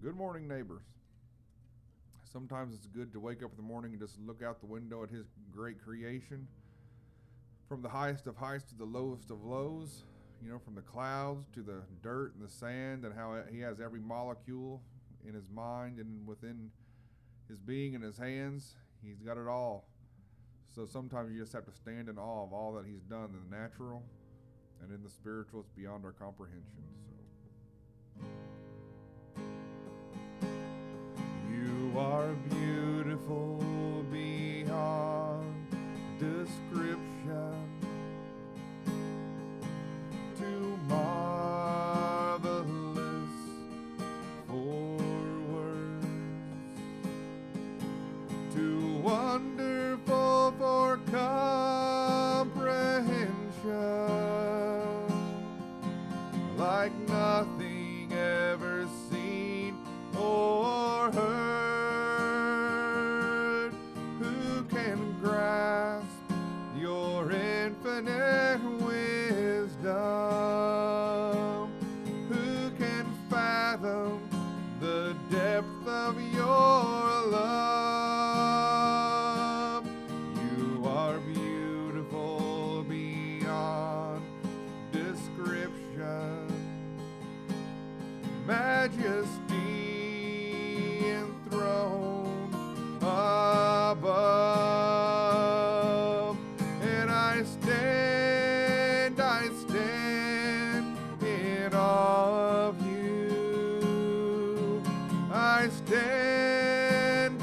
Good morning, neighbors. Sometimes it's good to wake up in the morning and just look out the window at His great creation. From the highest of heights to the lowest of lows, from the clouds to the dirt and the sand, and how He has every molecule in His mind and within His being in His hands. He's got it all. So sometimes you just have to stand in awe of all that He's done in the natural and in the spiritual. It's beyond our comprehension. You are beautiful beyond description, too marvelous for words, too wonderful for comprehension, like nothing ever seen or heard. Who can grasp your infinite wisdom? Who can fathom the depth of your love? You are beautiful beyond description, majesty enthroned above, and I stand in awe of you. I stand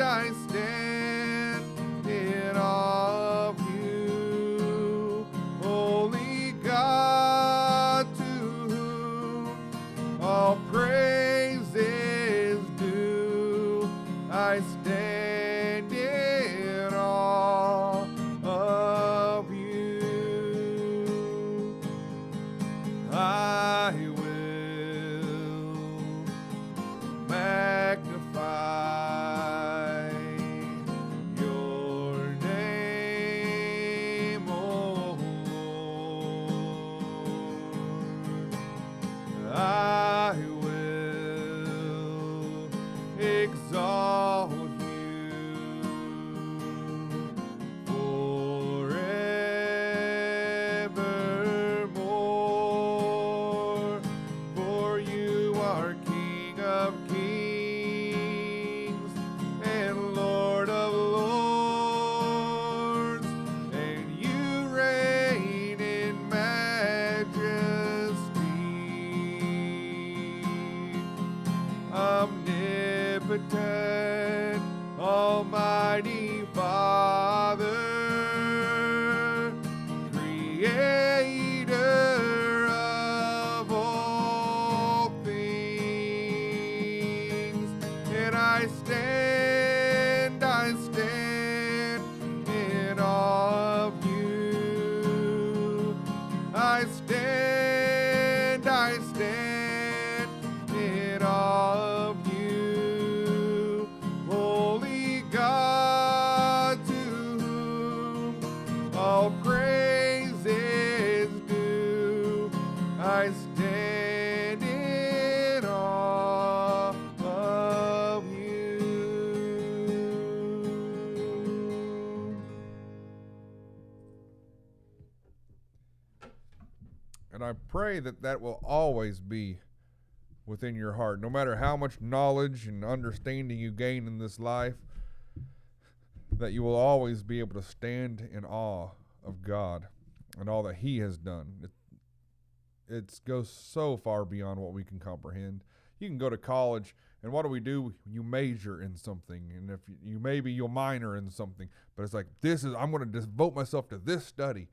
in awe of you, holy God, to whom all praise is due. I stand in awe of you. I will magnify your name, O Lord. I will exalt you forevermore, for you are King of kings and Lord of lords, and you reign in majesty. Omnipotent, Almighty Father, Creator of all things, and I stand in awe of you. I stand in awe of you, holy God, to whom all praise is due. I stand in awe of you. And I pray that will always be within your heart. No matter how much knowledge and understanding you gain in this life, that you will always be able to stand in awe of God and all that He has done. It goes so far beyond what we can comprehend. You can go to college, and what do? You major in something, and if you'll minor in something, but it's like, I'm going to devote myself to this study,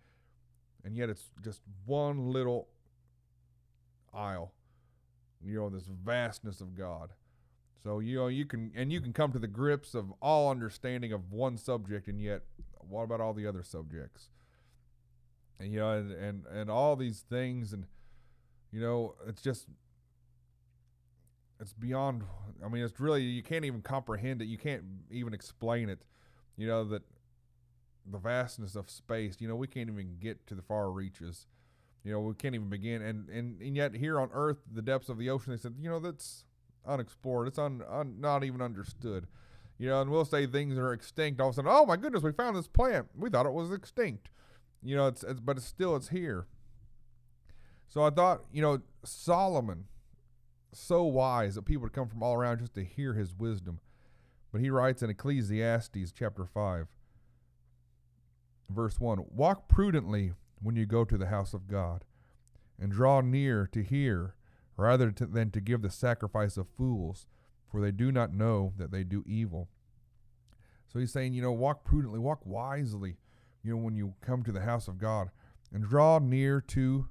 and yet it's just one little aisle, this vastness of God. So you can come to the grips of all understanding of one subject, and yet what about all the other subjects? And and all these things, and it's beyond. I mean, it's really, you can't even comprehend it. You can't even explain it. That the vastness of space. We can't even get to the far reaches. We can't even begin. And yet here on Earth, the depths of the ocean, they said, unexplored. It's not even understood. And we'll say things are extinct. All of a sudden, oh my goodness, we found this plant. We thought it was extinct. But it's here. So I thought, Solomon, so wise that people would come from all around just to hear his wisdom. But he writes in Ecclesiastes chapter 5, verse 1, walk prudently when you go to the house of God, and draw near to hear, rather than to give the sacrifice of fools, for they do not know that they do evil. So he's saying, walk prudently, walk wisely, when you come to the house of God, and draw near to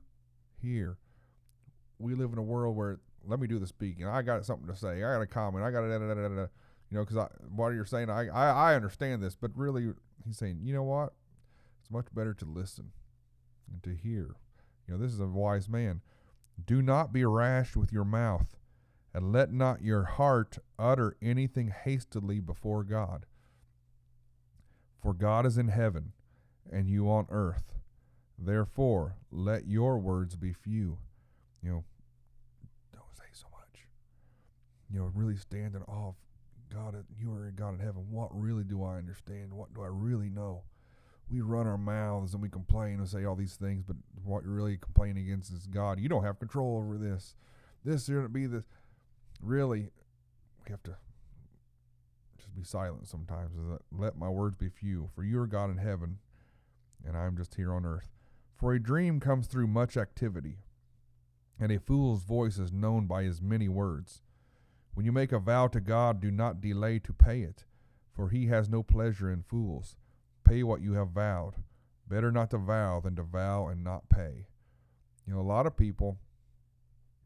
hear. We live in a world where, let me do the speaking. I got something to say. I got a comment. I got a because what you're saying, I understand this, but really, he's saying, you know what? It's much better to listen and to hear. This is a wise man. Do not be rash with your mouth, and let not your heart utter anything hastily before God. For God is in heaven, and you on earth. Therefore, let your words be few. Don't say so much. Really stand in awe of God. You are God in heaven. What really do I understand? What do I really know? We run our mouths and we complain and say all these things, but what you're really complaining against is God. You don't have control over this. This shouldn't be this. Really, we have to just be silent sometimes. Let my words be few, for you are God in heaven, and I am just here on earth. For a dream comes through much activity, and a fool's voice is known by his many words. When you make a vow to God, do not delay to pay it, for he has no pleasure in fools. Pay what you have vowed. Better not to vow than to vow and not pay. A lot of people,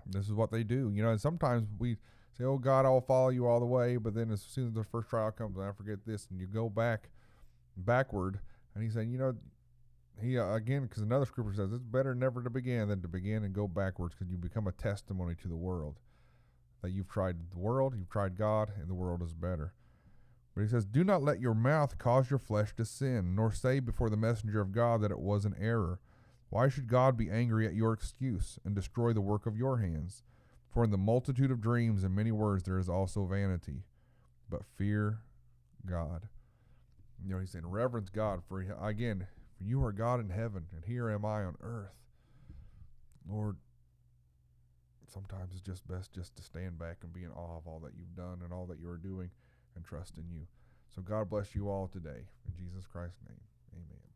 this is what they do. And sometimes we say, oh God, I'll follow you all the way, but then as soon as the first trial comes, I forget this, and you go backward, and he's saying, again, because another scripture says it's better never to begin than to begin and go backwards, because you become a testimony to the world. That you've tried the world, you've tried God, and the world is better. But he says, do not let your mouth cause your flesh to sin, nor say before the messenger of God that it was an error. Why should God be angry at your excuse and destroy the work of your hands? For in the multitude of dreams and many words there is also vanity. But fear God. He's saying, reverence God, for you are God in heaven, and here am I on earth. Lord, sometimes it's just best just to stand back and be in awe of all that you've done and all that you are doing, and trust in you. So God bless you all today. In Jesus Christ's name, amen.